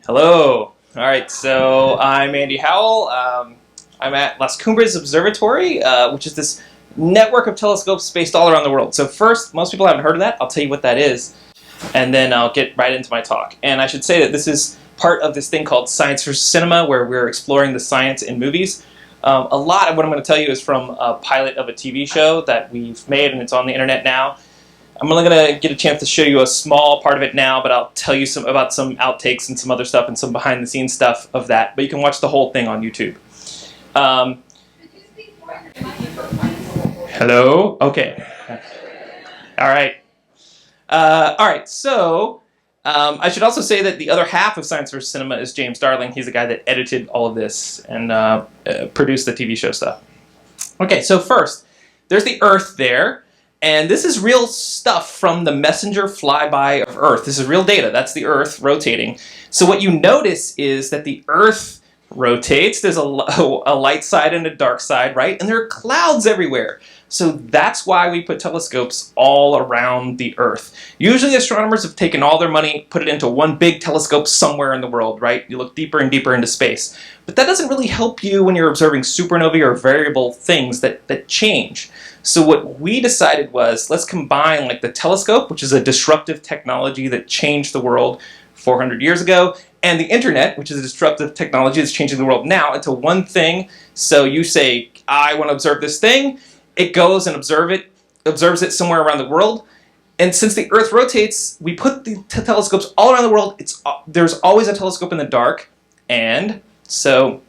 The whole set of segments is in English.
Hello. All right, so I'm Andy Howell. I'm at Las Cumbres Observatory, which is this network of telescopes based all around the world. So first, most people haven't heard of that. I'll tell you what that is, and then I'll get right into my talk. And I should say that this is part of this thing called Science for Cinema, where we're exploring the science in movies. A lot of what I'm going to tell you is from a pilot of a TV show that we've made, and it's on the internet now. I'm only going to get a chance to show you a small part of it now, but I'll tell you about some outtakes and some other stuff and some behind-the-scenes stuff of that. But you can watch the whole thing on YouTube. Hello? Okay. All right. So I should also say that the other half of Science vs. Cinema is James Darling. He's the guy that edited all of this and produced the TV show stuff. Okay, so first, there's the Earth there. And this is real stuff from the messenger flyby of Earth. This is real data. That's the Earth rotating. So what you notice is that the Earth rotates. There's a light side and a dark side, right? And there are clouds everywhere. So that's why we put telescopes all around the Earth. Usually astronomers have taken all their money, put it into one big telescope somewhere in the world, right? You look deeper and deeper into space. But that doesn't really help you when you're observing supernovae or variable things that change. So what we decided was, let's combine like the telescope, which is a disruptive technology that changed the world 400 years ago, and the internet, which is a disruptive technology that's changing the world now, into one thing. So you say, I want to observe this thing. It goes and observes it somewhere around the world. And since the Earth rotates, we put the telescopes all around the world. There's always a telescope in the dark. And so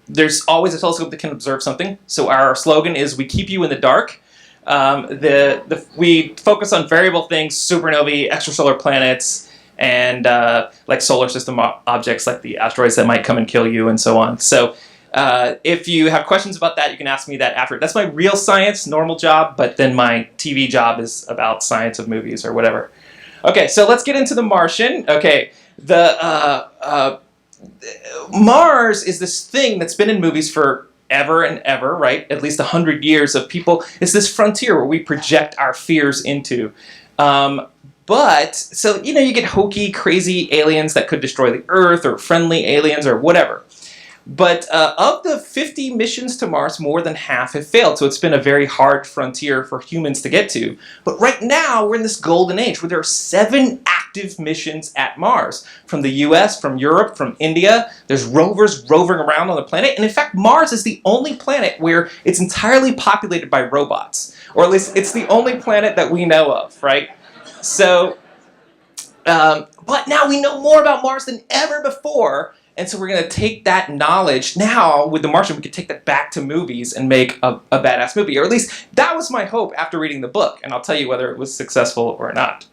there's always a telescope that can observe something. So our slogan is, we keep you in the dark. We focus on variable things, supernovae, extrasolar planets, and like solar system objects like the asteroids that might come and kill you and so on. So if you have questions about that, you can ask me that after. That's my real science, normal job, but then my TV job is about science of movies or whatever. Okay, so let's get into the Martian. Okay, Mars is this thing that's been in movies for ever and ever, right? At least 100 years of people. It's this frontier where we project our fears into. So, you get hokey, crazy aliens that could destroy the Earth, or friendly aliens, or whatever. But of the 50 missions to Mars, more than half have failed. So it's been a very hard frontier for humans to get to. But right now, we're in this golden age where there are 7 active missions at Mars. From the US, from Europe, from India. There's rovers roving around on the planet. And in fact, Mars is the only planet where it's entirely populated by robots. Or at least it's the only planet that we know of, right? So, but now we know more about Mars than ever before. And so we're going to take that knowledge now with the Martian. We could take that back to movies and make a badass movie. Or at least that was my hope after reading the book. And I'll tell you whether it was successful or not.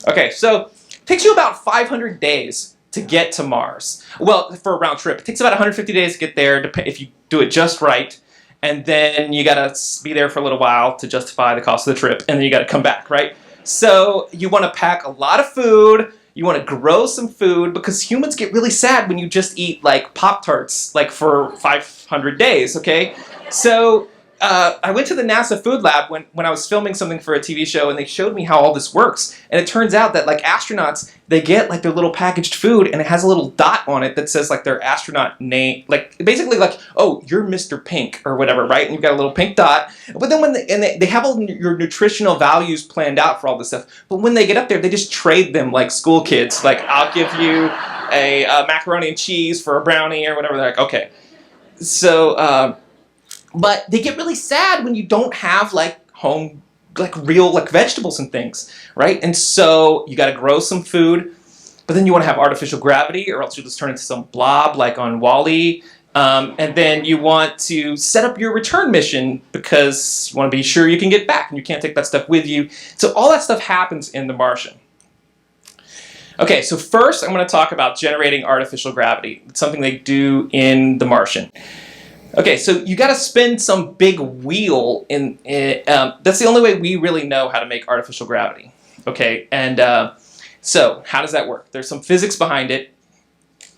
Okay, so it takes you about 500 days to get to Mars. Well, for a round trip. It takes about 150 days to get there if you do it just right. And then you got to be there for a little while to justify the cost of the trip. And then you got to come back, right? So you want to pack a lot of food. You want to grow some food, because humans get really sad when you just eat like Pop-Tarts like for 500 days, okay? So I went to the NASA food lab when I was filming something for a TV show, and they showed me how all this works. And it turns out that like astronauts, they get like their little packaged food, and it has a little dot on it that says like their astronaut name, like basically like, oh, you're Mr. Pink or whatever, right? And you've got a little pink dot. But then when they have all your nutritional values planned out for all this stuff, but when they get up there, they just trade them like school kids. Like, I'll give you a macaroni and cheese for a brownie or whatever. They're like, okay. So, but they get really sad when you don't have like real like vegetables and things, right? And so you got to grow some food, but then you want to have artificial gravity, or else you'll just turn into some blob like on WALL-E. And then you want to set up your return mission because you want to be sure you can get back, and you can't take that stuff with you. So all that stuff happens in the Martian. Okay, so first I'm going to talk about generating artificial gravity. It's something they do in the Martian. Okay, so you got to spin some big wheel in. That's the only way we really know how to make artificial gravity. Okay, and so how does that work? There's some physics behind it.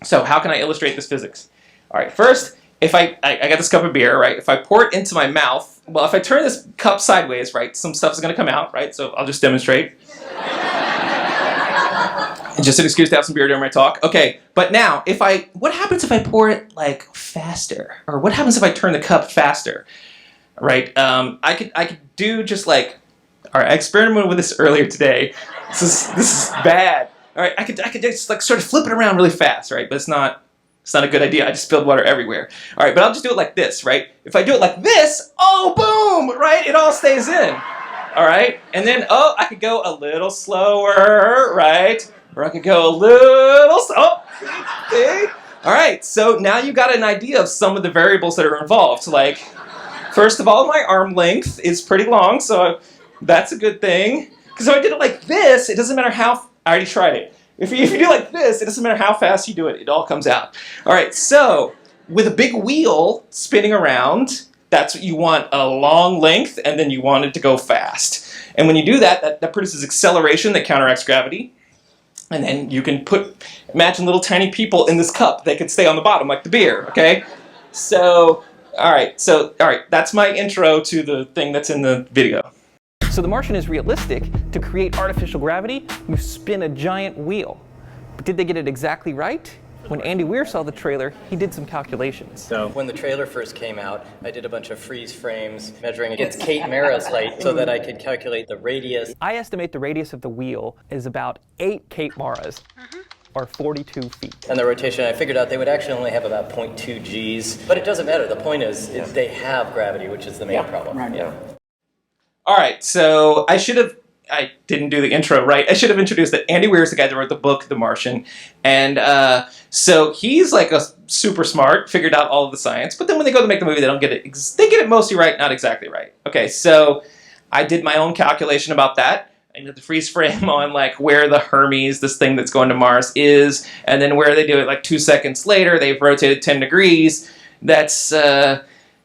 So how can I illustrate this physics? All right, first, if I got this cup of beer, right? If I pour it into my mouth, well, if I turn this cup sideways, right, some stuff is going to come out, right? So I'll just demonstrate. Just an excuse to have some beer during my talk. Okay, but now, what happens if I pour it like faster? Or what happens if I turn the cup faster? Right? I could do just like, all right, I experimented with this earlier today. This is bad. All right, I could just like sort of flip it around really fast, right? But it's not a good idea. I just spilled water everywhere. All right, but I'll just do it like this, right? If I do it like this, oh, boom, right? It all stays in. All right, and then, I could go a little slower, right? Or I could go a little, see? All right, so now you got an idea of some of the variables that are involved. Like, first of all, my arm length is pretty long, so that's a good thing. Because if I did it like this, it doesn't matter how, I already tried it. If you do like this, it doesn't matter how fast you do it, it all comes out. All right, so with a big wheel spinning around, that's what you want, a long length, and then you want it to go fast. And when you do that, that produces acceleration that counteracts gravity. And then you can imagine little tiny people in this cup. They could stay on the bottom like the beer, okay? So, all right, that's my intro to the thing that's in the video. So the Martian is realistic. To create artificial gravity, you spin a giant wheel. But did they get it exactly right? When Andy Weir saw the trailer, he did some calculations. So when the trailer first came out, I did a bunch of freeze frames measuring against Kate Mara's height so that I could calculate the radius. I estimate the radius of the wheel is about 8 Kate Maras, or 42 feet. And the rotation, I figured out they would actually only have about 0.2 Gs. But it doesn't matter. The point is, they have gravity, which is the main problem. Right. Yeah. All right, so I didn't do the intro right. I should have introduced that Andy Weir is the guy that wrote the book, The Martian. And so he's like a super smart, figured out all of the science. But then when they go to make the movie, they don't get it. They get it mostly right, not exactly right. Okay, so I did my own calculation about that. I did the freeze frame on like where the Hermes, this thing that's going to Mars, is. And then where they do it like 2 seconds later, they've rotated 10 degrees. That's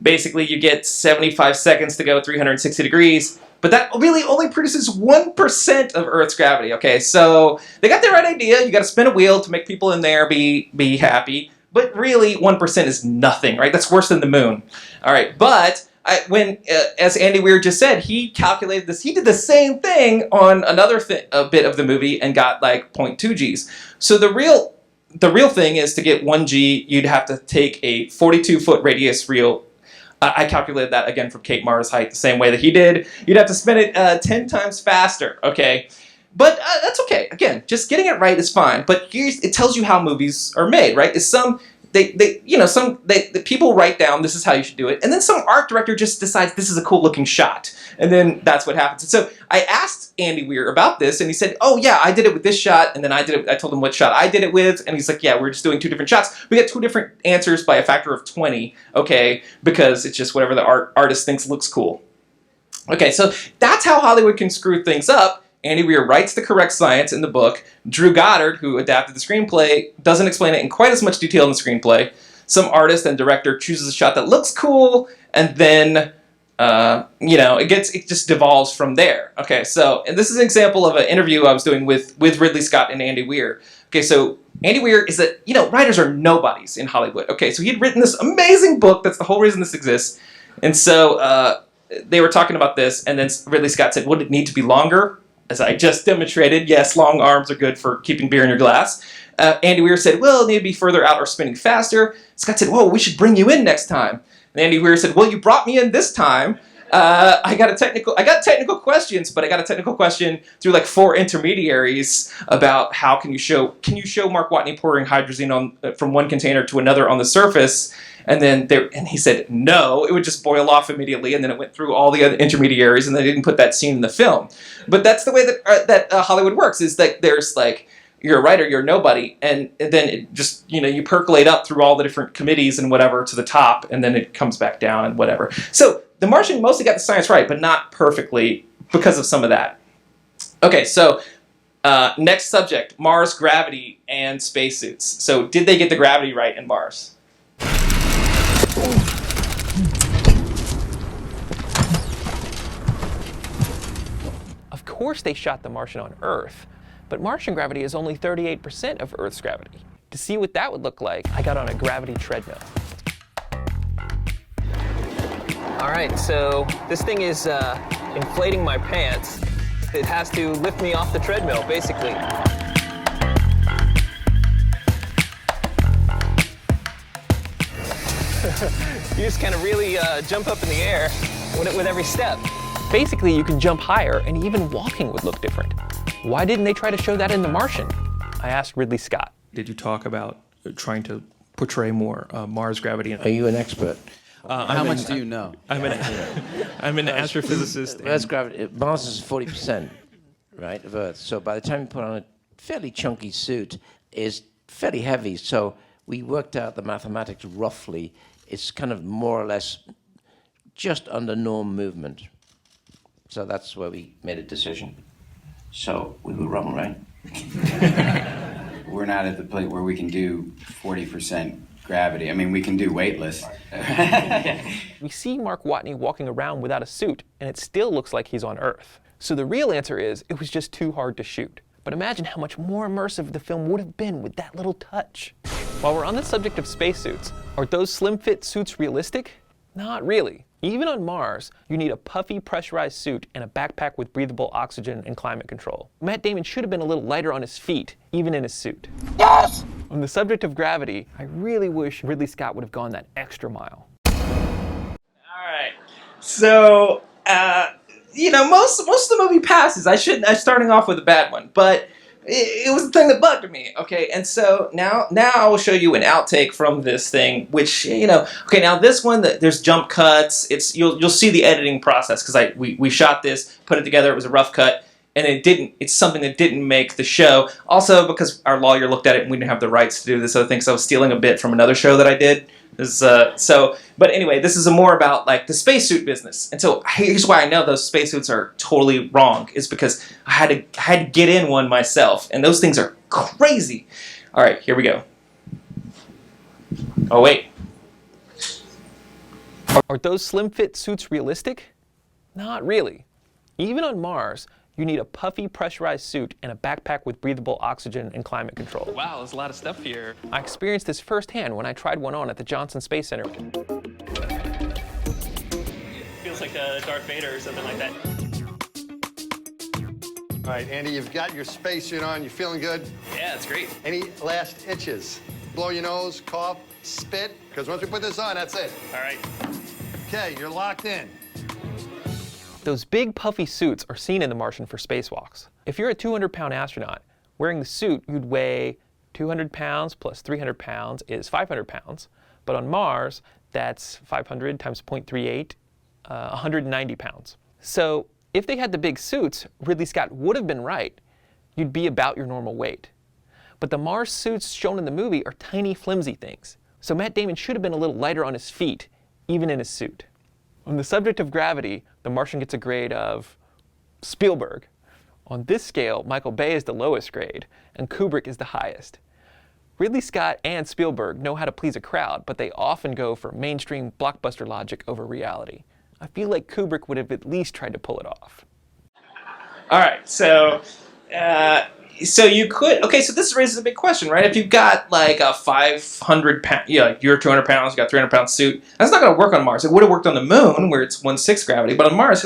basically you get 75 seconds to go 360 degrees. But that really only produces 1% of Earth's gravity, okay? So they got the right idea. You got to spin a wheel to make people in there be happy. But really, 1% is nothing, right? That's worse than the moon. All right, but as Andy Weir just said, he calculated this. He did the same thing on another a bit of the movie and got like 0.2 Gs. So the real thing is to get 1 G, you'd have to take a 42-foot radius reel. I calculated that, again, from Kate Mara's height, the same way that he did. You'd have to spin it 10 times faster, okay? But that's okay. Again, just getting it right is fine. But it tells you how movies are made, right? The people write down, this is how you should do it. And then some art director just decides this is a cool looking shot. And then that's what happens. And so I asked Andy Weir about this, and he said, oh yeah, I did it with this shot, and then I told him what shot I did it with, and he's like, yeah, we're just doing 2 different shots. We got 2 different answers by a factor of 20, okay, because it's just whatever the artist thinks looks cool. Okay, so that's how Hollywood can screw things up. Andy Weir writes the correct science in the book. Drew Goddard, who adapted the screenplay, doesn't explain it in quite as much detail in the screenplay. Some artist and director chooses a shot that looks cool, and then it just devolves from there. Okay, so, and this is an example of an interview I was doing with Ridley Scott and Andy Weir. Okay, so Andy Weir is writers are nobodies in Hollywood. Okay, so he had written this amazing book. That's the whole reason this exists. And so they were talking about this, and then Ridley Scott said, would it need to be longer? As I just demonstrated, yes, long arms are good for keeping beer in your glass. Andy Weir said, well, it need to be further out or spinning faster. Scott said, whoa, we should bring you in next time. And Andy Weir said, well, you brought me in this time. I got technical questions, but I got a technical question through like 4 intermediaries about how can you show Mark Watney pouring hydrazine from one container to another on the surface. And he said, no, it would just boil off immediately, and then it went through all the other intermediaries, and they didn't put that scene in the film. But that's the way that Hollywood works, is that there's like, you're a writer, you're nobody, and then it just, you percolate up through all the different committees and whatever to the top, and then it comes back down and whatever. So The Martian mostly got the science right, but not perfectly because of some of that. Okay, so next subject, Mars gravity and spacesuits. So did they get the gravity right in Mars? Of course they shot the Martian on Earth, but Martian gravity is only 38% of Earth's gravity. To see what that would look like, I got on a gravity treadmill. All right, so this thing is inflating my pants. It has to lift me off the treadmill, basically. You just kind of really jump up in the air with every step. Basically, you can jump higher, and even walking would look different. Why didn't they try to show that in The Martian? I asked Ridley Scott. Did you talk about trying to portray more Mars gravity? Are you an expert? How much do you know? I'm an astrophysicist. Earth's gravity, Mars is 40%, right, of Earth. So by the time you put on a fairly chunky suit, it's fairly heavy. So we worked out the mathematics roughly. It's kind of more or less just under norm movement. So that's where we made a decision. So we were wrong, right? We're not at the point where we can do 40% gravity. I mean, we can do weightless. We see Mark Watney walking around without a suit, and it still looks like he's on Earth. So the real answer is, it was just too hard to shoot. But imagine how much more immersive the film would have been with that little touch. While we're on the subject of spacesuits, are those slim-fit suits realistic? Not really. Even on Mars, you need a puffy, pressurized suit and a backpack with breathable oxygen and climate control. Matt Damon should have been a little lighter on his feet, even in his suit. Yes! On the subject of gravity, I really wish Ridley Scott would have gone that extra mile. All right. So, most of the movie passes. I'm starting off with a bad one, but it was the thing that bugged me. Okay, and so now I will show you an outtake from this thing, which Okay, now this one, there's jump cuts. You'll see the editing process because we shot this, put it together. It was a rough cut. And it's something that didn't make the show. Also, because our lawyer looked at it and we didn't have the rights to do this other thing, so I was stealing a bit from another show that I did. But anyway, this is more about like the spacesuit business. And so here's why I know those spacesuits are totally wrong, is because I had to get in one myself, and those things are crazy. All right, here we go. Oh wait. Are those slim-fit suits realistic? Not really. Even on Mars, you need a puffy, pressurized suit and a backpack with breathable oxygen and climate control. Wow, there's a lot of stuff here. I experienced this firsthand when I tried one on at the Johnson Space Center. Feels like Darth Vader or something like that. All right, Andy, you've got your spacesuit on. You feeling good? Yeah, it's great. Any last itches? Blow your nose, cough, spit, because once we put this on, that's it. All right. Okay, you're locked in. Those big puffy suits are seen in The Martian for spacewalks. If you're a 200-pound astronaut, wearing the suit, you'd weigh 200 pounds plus 300 pounds is 500 pounds. But on Mars, that's 500 times 0.38, 190 pounds. So if they had the big suits, Ridley Scott would have been right. You'd be about your normal weight. But the Mars suits shown in the movie are tiny, flimsy things. So Matt Damon should have been a little lighter on his feet, even in his suit. On the subject of gravity, The Martian gets a grade of Spielberg. On this scale, Michael Bay is the lowest grade, and Kubrick is the highest. Ridley Scott and Spielberg know how to please a crowd, but they often go for mainstream blockbuster logic over reality. I feel like Kubrick would have at least tried to pull it off. All right, so you could, okay, so this raises a big question, right? If you've got like a 500 pound, you're 200 pounds, you got a 300 pound suit, that's not going to work on Mars. It would have worked on the moon where it's 1/6 gravity, but on Mars,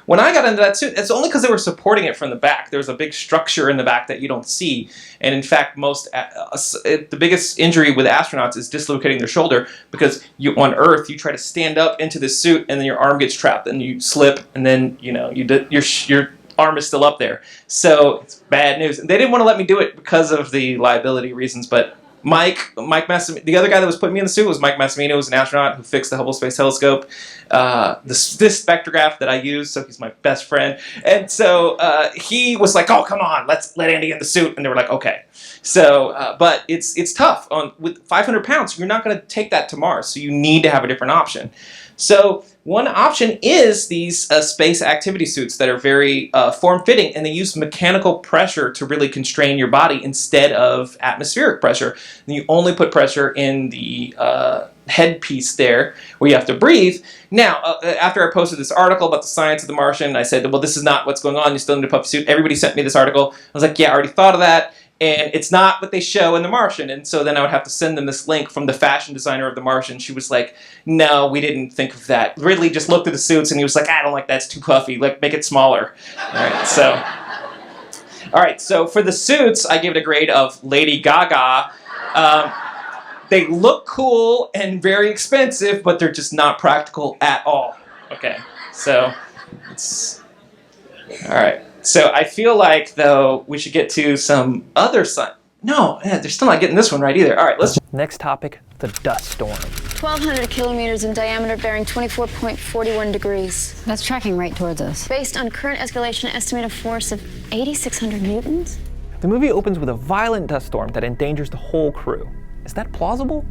when I got into that suit, it's only because they were supporting it from the back. There's a big structure in the back that you don't see. And in fact, the biggest injury with astronauts is dislocating their shoulder, because on Earth, you try to stand up into the suit and then your arm gets trapped and you slip and then, your arm is still up there. So it's bad news. And they didn't want to let me do it because of the liability reasons, but Mike Massimino, the other guy that was putting me in the suit was Mike Massimino, who's an astronaut who fixed the Hubble Space Telescope, this spectrograph that I use, so he's my best friend. And so he was like, oh, come on, let's let Andy in the suit. And they were like, okay. So, but it's tough. With 500 pounds, you're not going to take that to Mars, so you need to have a different option. So one option is these space activity suits that are very form-fitting, and they use mechanical pressure to really constrain your body instead of atmospheric pressure. And you only put pressure in the headpiece there where you have to breathe. Now, after I posted this article about the science of the Martian, I said, well, this is not what's going on. You still need a puffy suit. Everybody sent me this article. I was like, yeah, I already thought of that. And it's not what they show in The Martian. And so then I would have to send them this link from the fashion designer of The Martian. She was like, no, we didn't think of that. Ridley just looked at the suits and he was like, I don't like that. It's too puffy. Like, make it smaller. All right, so for the suits, I give it a grade of Lady Gaga. They look cool and very expensive, but they're just not practical at all. Okay, so it's all right. So I feel like though we should get to some other science. No, they're still not getting this one right either. All right, let's. Next topic, the dust storm. 1,200 kilometers in diameter, bearing 24.41 degrees. That's tracking right towards us. Based on current escalation, estimated force of 8,600 newtons. The movie opens with a violent dust storm that endangers the whole crew. Is that plausible?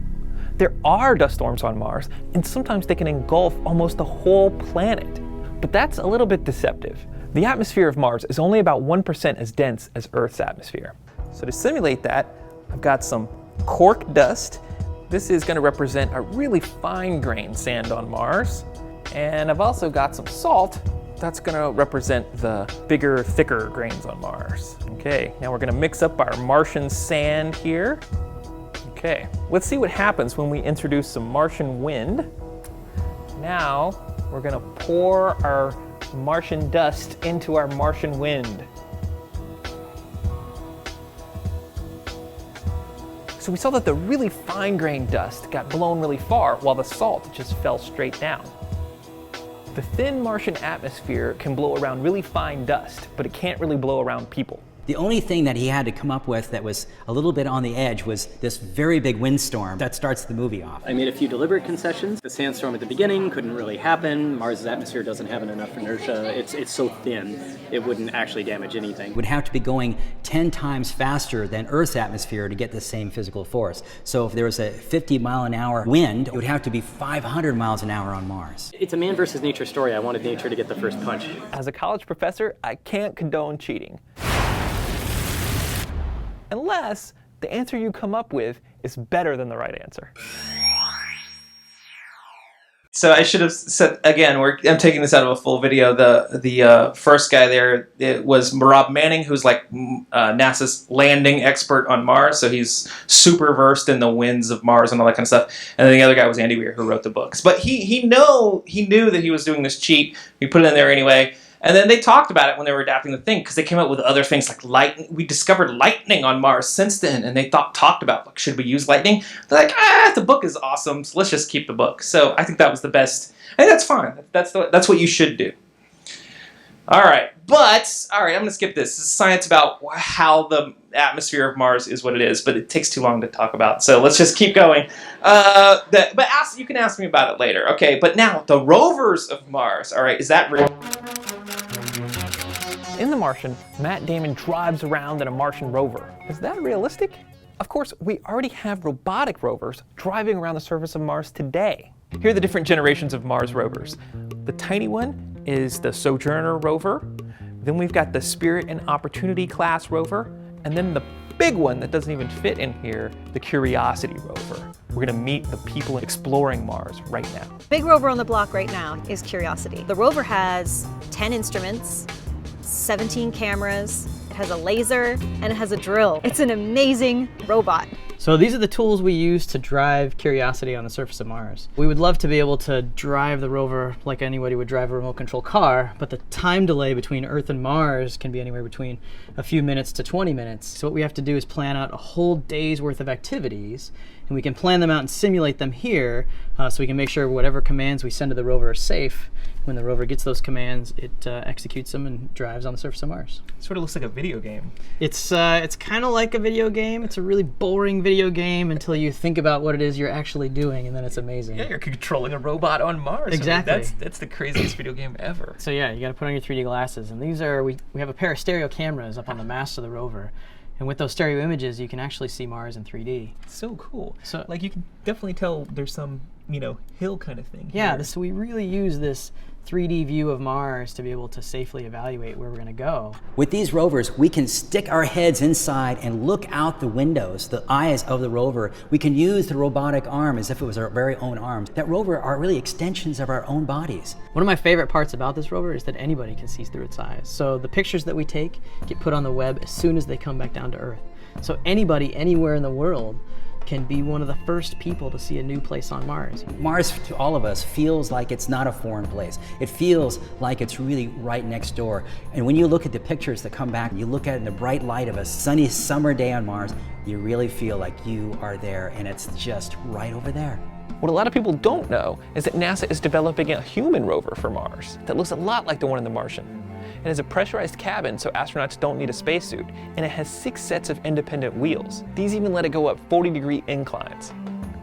There are dust storms on Mars, and sometimes they can engulf almost the whole planet. But that's a little bit deceptive. The atmosphere of Mars is only about 1% as dense as Earth's atmosphere. So to simulate that, I've got some cork dust. This is going to represent a really fine-grained sand on Mars. And I've also got some salt. That's going to represent the bigger, thicker grains on Mars. Okay, now we're going to mix up our Martian sand here. Okay, let's see what happens when we introduce some Martian wind. Now, we're going to pour our Martian dust into our Martian wind. So we saw that the really fine-grained dust got blown really far, while the salt just fell straight down. The thin Martian atmosphere can blow around really fine dust, but it can't really blow around people. The only thing that he had to come up with that was a little bit on the edge was this very big windstorm that starts the movie off. I made a few deliberate concessions. The sandstorm at the beginning couldn't really happen. Mars' atmosphere doesn't have enough inertia. It's so thin, it wouldn't actually damage anything. It would have to be going 10 times faster than Earth's atmosphere to get the same physical force. So if there was a 50-mile-an-hour wind, it would have to be 500 miles an hour on Mars. It's a man versus nature story. I wanted nature to get the first punch. As a college professor, I can't condone cheating. Unless the answer you come up with is better than the right answer. So I should have said again. I'm taking this out of a full video. The first guy there, it was Rob Manning, who's like NASA's landing expert on Mars. So he's super versed in the winds of Mars and all that kind of stuff. And then the other guy was Andy Weir, who wrote the books. But he knew that he was doing this cheat. He put it in there anyway. And then they talked about it when they were adapting the thing, because they came up with other things like lightning. We discovered lightning on Mars since then, and they talked about, like, should we use lightning? They're like, the book is awesome, so let's just keep the book. So I think that was the best. I think that's fine. That's what you should do. All right, I'm going to skip this. This is science about how the atmosphere of Mars is what it is, but it takes too long to talk about. So let's just keep going. You can ask me about it later. Okay, but now the rovers of Mars. All right, is that real? In The Martian, Matt Damon drives around in a Martian rover. Is that realistic? Of course, we already have robotic rovers driving around the surface of Mars today. Here are the different generations of Mars rovers. The tiny one is the Sojourner rover. Then we've got the Spirit and Opportunity class rover. And then the big one that doesn't even fit in here, the Curiosity rover. We're gonna meet the people exploring Mars right now. Big rover on the block right now is Curiosity. The rover has 10 instruments, 17 cameras, it has a laser, and it has a drill. It's an amazing robot. So these are the tools we use to drive Curiosity on the surface of Mars. We would love to be able to drive the rover like anybody would drive a remote control car, but the time delay between Earth and Mars can be anywhere between a few minutes to 20 minutes. So what we have to do is plan out a whole day's worth of activities, and we can plan them out and simulate them here so we can make sure whatever commands we send to the rover are safe. When the rover gets those commands, it executes them and drives on the surface of Mars. It sort of looks like a video game. It's kind of like a video game. It's a really boring video game until you think about what it is you're actually doing, and then it's amazing. Yeah, you're controlling a robot on Mars. Exactly. I mean, that's the craziest video game ever. So yeah, you got to put on your 3D glasses, and these are we have a pair of stereo cameras up on the mast of the rover. And with those stereo images, you can actually see Mars in 3D. It's so cool. So, like, you can definitely tell there's some, hill kind of thing. Yeah, so we really use this 3D view of Mars to be able to safely evaluate where we're going to go. With these rovers, we can stick our heads inside and look out the windows, the eyes of the rover. We can use the robotic arm as if it was our very own arms. That rover are really extensions of our own bodies. One of my favorite parts about this rover is that anybody can see through its eyes. So the pictures that we take get put on the web as soon as they come back down to Earth. So anybody, anywhere in the world can be one of the first people to see a new place on Mars. Mars, to all of us, feels like it's not a foreign place. It feels like it's really right next door. And when you look at the pictures that come back, you look at it in the bright light of a sunny summer day on Mars, you really feel like you are there, and it's just right over there. What a lot of people don't know is that NASA is developing a human rover for Mars that looks a lot like the one in the Martian. It has a pressurized cabin so astronauts don't need a spacesuit, and it has 6 sets of independent wheels. These even let it go up 40-degree inclines.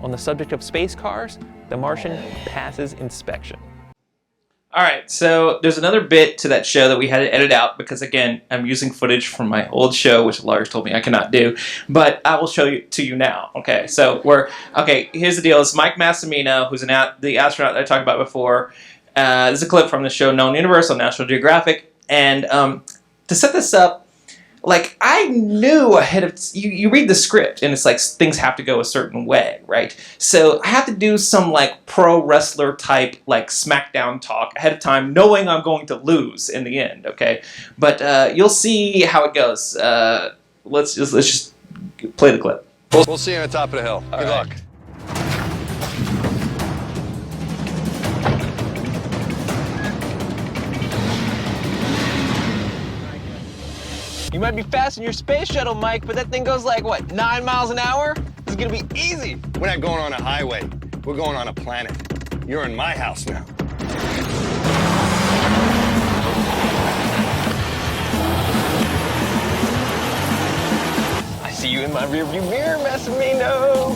On the subject of space cars, the Martian passes inspection. All right, so there's another bit to that show that we had to edit out because, again, I'm using footage from my old show, which Lars told me I cannot do, but I will show you to you now. Okay, so here's the deal. It's Mike Massimino, who's the astronaut that I talked about before. This is a clip from the show Known Universe on National Geographic. And to set this up, like, I knew ahead of... You read the script, and it's like things have to go a certain way, right? So I have to do some, like, pro wrestler type, like, SmackDown talk ahead of time, knowing I'm going to lose in the end, okay? But you'll see how it goes. Let's just play the clip. We'll see you on the top of the hill. Good luck. You might be fast in your space shuttle, Mike, but that thing goes like, what, 9 miles an hour? This is gonna be easy. We're not going on a highway. We're going on a planet. You're in my house now. I see you in my rearview mirror, Massimino.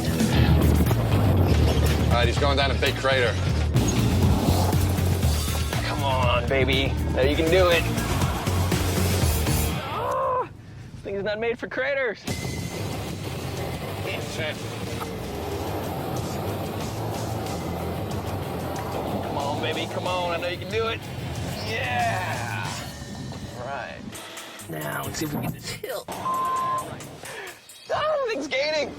All right, he's going down a big crater. Come on, baby. Now you can do it. This thing is not made for craters. Come on, baby, come on. I know you can do it. Yeah. All right. Now, let's see if we can get this hill. Oh, the thing's gaining.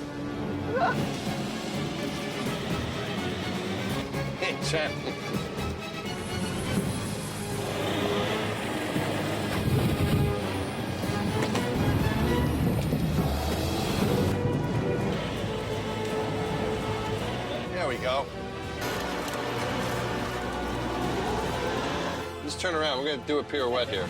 Hey, champ. There we go. Just turn around. We're going to do a pirouette here.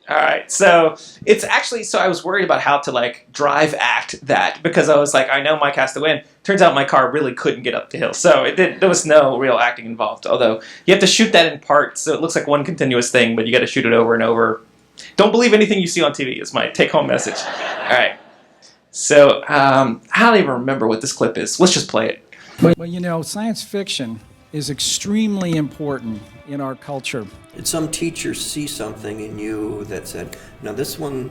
All right, so it's actually, so I was worried about how to like drive act that because I was like, I know Mike has to win. Turns out my car really couldn't get up the hill, so there was no real acting involved. Although you have to shoot that in parts, so it looks like one continuous thing, but you got to shoot it over and over. Don't believe anything you see on TV is my take-home message. All right, so I don't even remember what this clip is. Let's just play it. Well, you know, science fiction is extremely important in our culture. Did some teacher see something in you that said, no, this one.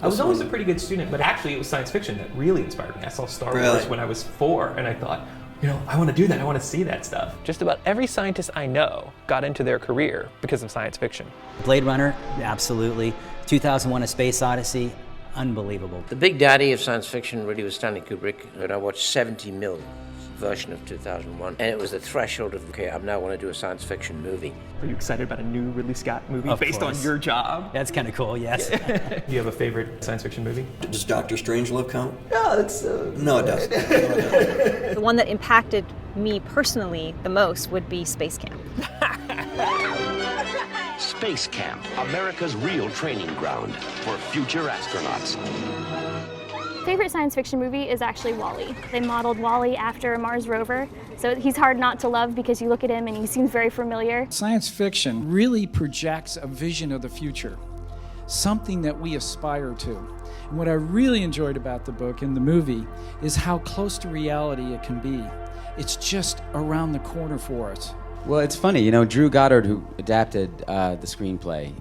I was always a pretty good student, but actually it was science fiction that really inspired me. I saw Star Wars when I was 4, and I thought, you know, I want to do that. I want to see that stuff. Just about every scientist I know got into their career because of science fiction. Blade Runner, absolutely. 2001: A Space Odyssey, unbelievable. The big daddy of science fiction really was Stanley Kubrick, and I watched 70 mil version of 2001, and it was the threshold of, okay, I now want to do a science fiction movie. Are you excited about a new Ridley Scott movie based on course. your job? That's kind of cool, yes. Do you have a favorite science fiction movie? Does Dr. Strangelove count? No, that's... No, it doesn't. The one that impacted me personally the most would be Space Camp. Space Camp, America's real training ground for future astronauts. Favorite science fiction movie is actually WALL-E. They modeled WALL-E after a Mars rover, so he's hard not to love because you look at him and he seems very familiar. Science fiction really projects a vision of the future, something that we aspire to. And what I really enjoyed about the book and the movie is how close to reality it can be. It's just around the corner for us. Well, it's funny, you know, Drew Goddard, who adapted the screenplay,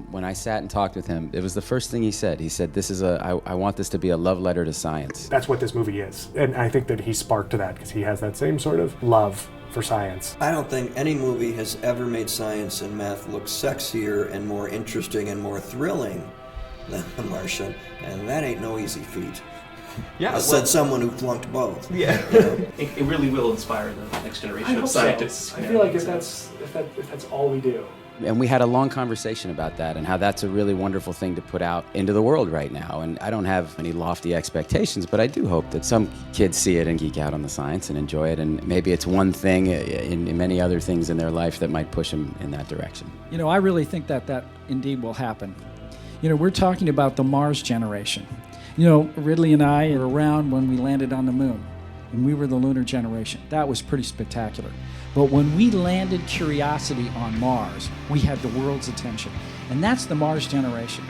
when I sat and talked with him, it was the first thing he said. He said, I want this to be a love letter to science. That's what this movie is. And I think that he sparked to that because he has that same sort of love for science. I don't think any movie has ever made science and math look sexier and more interesting and more thrilling than The Martian, and that ain't no easy feat. Yeah, said someone who flunked both. Yeah, you know? it really will inspire the next generation of scientists. So. I feel like if that's all we do, And we had a long conversation about that and how that's a really wonderful thing to put out into the world right now. And I don't have any lofty expectations, but I do hope that some kids see it and geek out on the science and enjoy it. And maybe it's one thing in many other things in their life that might push them in that direction. You know, I really think that indeed will happen. You know, we're talking about the Mars generation. You know, Ridley and I were around when we landed on the moon, and we were the lunar generation. That was pretty spectacular. But when we landed Curiosity on Mars, we had the world's attention. And that's the Mars generation.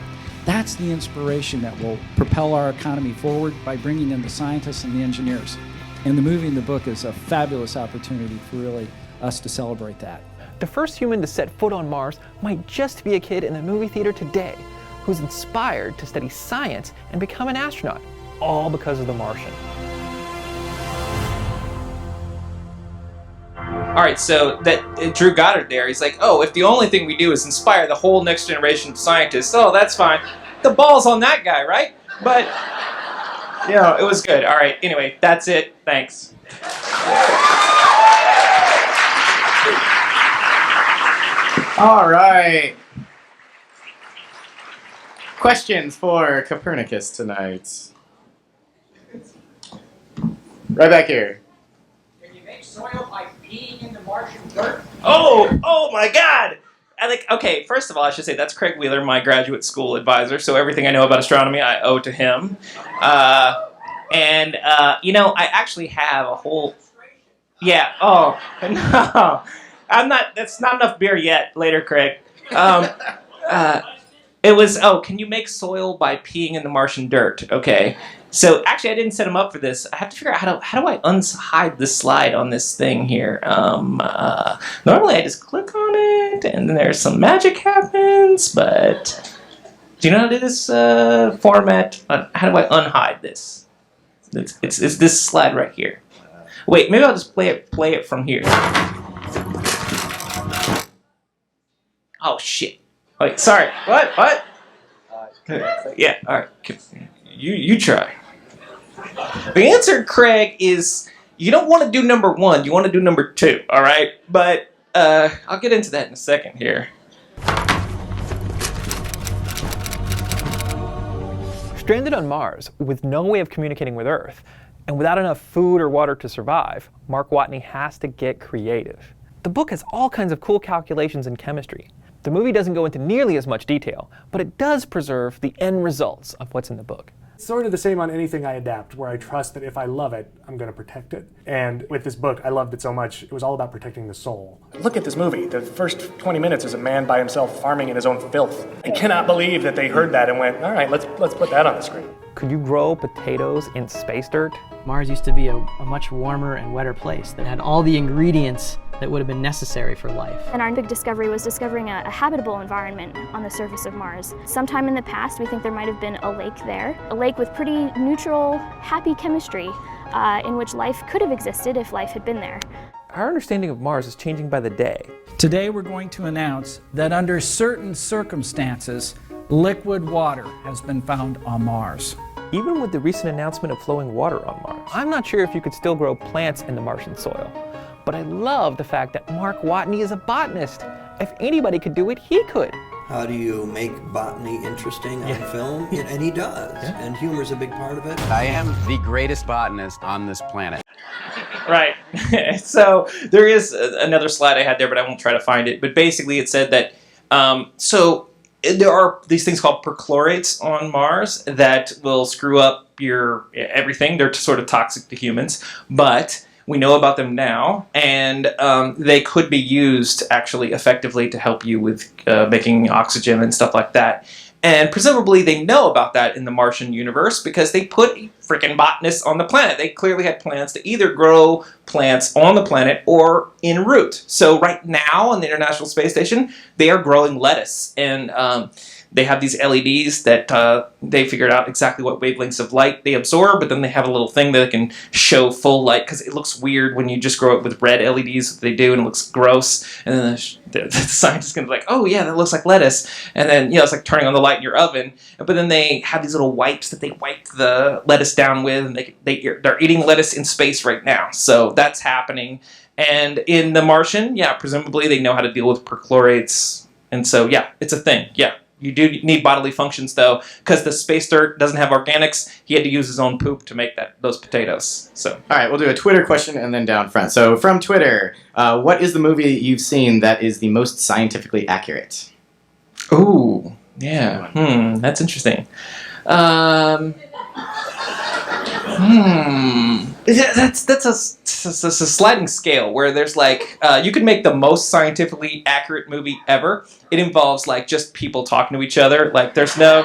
That's the inspiration that will propel our economy forward by bringing in the scientists and the engineers. And the movie and the book is a fabulous opportunity for really us to celebrate that. The first human to set foot on Mars might just be a kid in the movie theater today who's inspired to study science and become an astronaut, all because of The Martian. All right, so that Drew Goddard there, he's like, oh, if the only thing we do is inspire the whole next generation of scientists, oh, that's fine. The ball's on that guy, right? But, you know, it was good. All right, anyway, that's it. Thanks. All right. Questions for Copernicus tonight? Right back here. Soil by peeing in the Martian dirt? Oh my God! Okay, first of all, I should say that's Craig Wheeler, my graduate school advisor, so everything I know about astronomy I owe to him. You know, I actually have a whole... Yeah, oh, no. That's not enough beer yet. Later, Craig. It was, can you make soil by peeing in the Martian dirt? Okay. So actually, I didn't set him up for this. I have to figure out how do I unhide this slide on this thing here. Normally, I just click on it, and then there's some magic happens. But do you know how to do this format? How do I unhide this? It's this slide right here. Wait, maybe I'll just play it from here. Oh shit! Wait, sorry. What? Yeah. All right. You try. The answer, Craig, is you don't want to do number 1. You want to do number 2, all right? But I'll get into that in a second here. Stranded on Mars, with no way of communicating with Earth, and without enough food or water to survive, Mark Watney has to get creative. The book has all kinds of cool calculations in chemistry. The movie doesn't go into nearly as much detail, but it does preserve the end results of what's in the book. It's sort of the same on anything I adapt, where I trust that if I love it, I'm going to protect it. And with this book, I loved it so much, it was all about protecting the soul. Look at this movie. The first 20 minutes is a man by himself farming in his own filth. I cannot believe that they heard that and went, all right, let's put that on the screen. Could you grow potatoes in space dirt? Mars used to be a much warmer and wetter place that had all the ingredients that would have been necessary for life. And our big discovery was discovering a habitable environment on the surface of Mars. Sometime in the past, we think there might have been a lake there, a lake with pretty neutral, happy chemistry in which life could have existed if life had been there. Our understanding of Mars is changing by the day. Today we're going to announce that under certain circumstances, liquid water has been found on Mars. Even with the recent announcement of flowing water on Mars, I'm not sure if you could still grow plants in the Martian soil. But I love the fact that Mark Watney is a botanist. If anybody could do it, he could. How do you make botany interesting on film? And he does. Yeah. And humor's a big part of it. I am the greatest botanist on this planet. Right. So there is another slide I had there, but I won't try to find it. But basically it said that, there are these things called perchlorates on Mars that will screw up your everything. They're sort of toxic to humans, but we know about them now, and they could be used actually effectively to help you with making oxygen and stuff like that. And presumably they know about that in the Martian universe because they put freaking botanists on the planet. They clearly had plans to either grow plants on the planet or en route. So right now on the International Space Station, they are growing lettuce. And they have these LEDs that they figured out exactly what wavelengths of light they absorb, but then they have a little thing that can show full light because it looks weird when you just grow it with red LEDs. They do, and it looks gross. And then the scientist can be like, oh yeah, that looks like lettuce. And then, you know, it's like turning on the light in your oven. But then they have these little wipes that they wipe the lettuce down with, and they're eating lettuce in space right now. So that's happening. And in The Martian, yeah, presumably they know how to deal with perchlorates And so, yeah, it's a thing. Yeah. You do need bodily functions, though, because the space dirt doesn't have organics. He had to use his own poop to make those potatoes. So, all right, we'll do a Twitter question and then down front. So from Twitter, what is the movie you've seen that is the most scientifically accurate? Ooh, yeah. That's interesting. That's a sliding scale where there's like you could make the most scientifically accurate movie ever. It involves like just people talking to each other. Like there's no,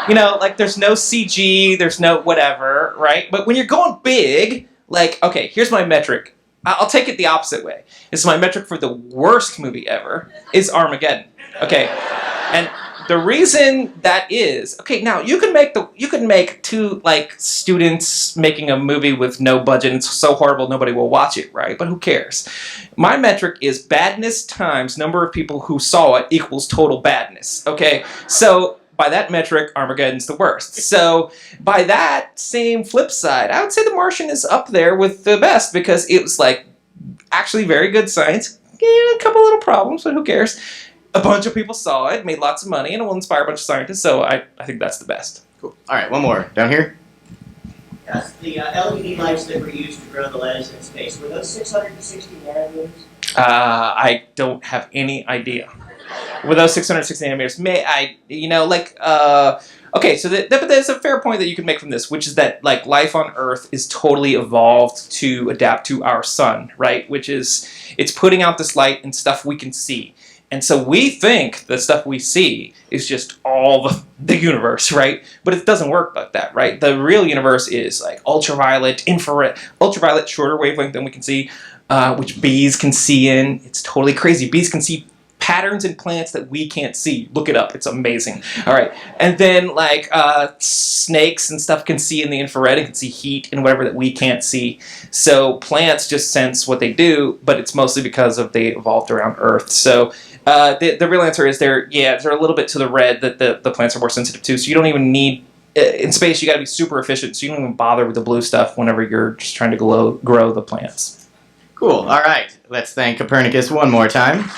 there's no CG, there's no whatever, right? But when you're going big, like okay, here's my metric. I'll take it the opposite way. It's my metric for the worst movie ever is Armageddon. Okay, and the reason that is okay. Now you can make two like students making a movie with no budget. And it's so horrible nobody will watch it, right? But who cares? My metric is badness times number of people who saw it equals total badness. Okay, so by that metric, Armageddon's the worst. So by that same flip side, I would say The Martian is up there with the best because it was like actually very good science. A couple little problems, but who cares? A bunch of people saw it, made lots of money, and it will inspire a bunch of scientists, so I think that's the best. Cool. All right, one more. Down here. Yes, the LED lights that were used to grow the lettuce in space, were those 660 nanometers? I don't have any idea. Were those 660 nanometers? Okay, so but there's a fair point that you can make from this, which is that like life on Earth is totally evolved to adapt to our sun, right? Which is, it's putting out this light and stuff we can see. And so we think the stuff we see is just all the universe, right? But it doesn't work like that, right? The real universe is like ultraviolet, infrared, ultraviolet, shorter wavelength than we can see, which bees can see in. It's totally crazy. Bees can see patterns in plants that we can't see. Look it up. It's amazing. All right. And then like snakes and stuff can see in the infrared and can see heat and whatever that we can't see. So plants just sense what they do, but it's mostly because they evolved around Earth. So the real answer is they're a little bit to the red that the plants are more sensitive to. So you don't even need, in space, you got to be super efficient. So you don't even bother with the blue stuff whenever you're just trying to grow the plants. Cool. All right. Let's thank Copernicus one more time.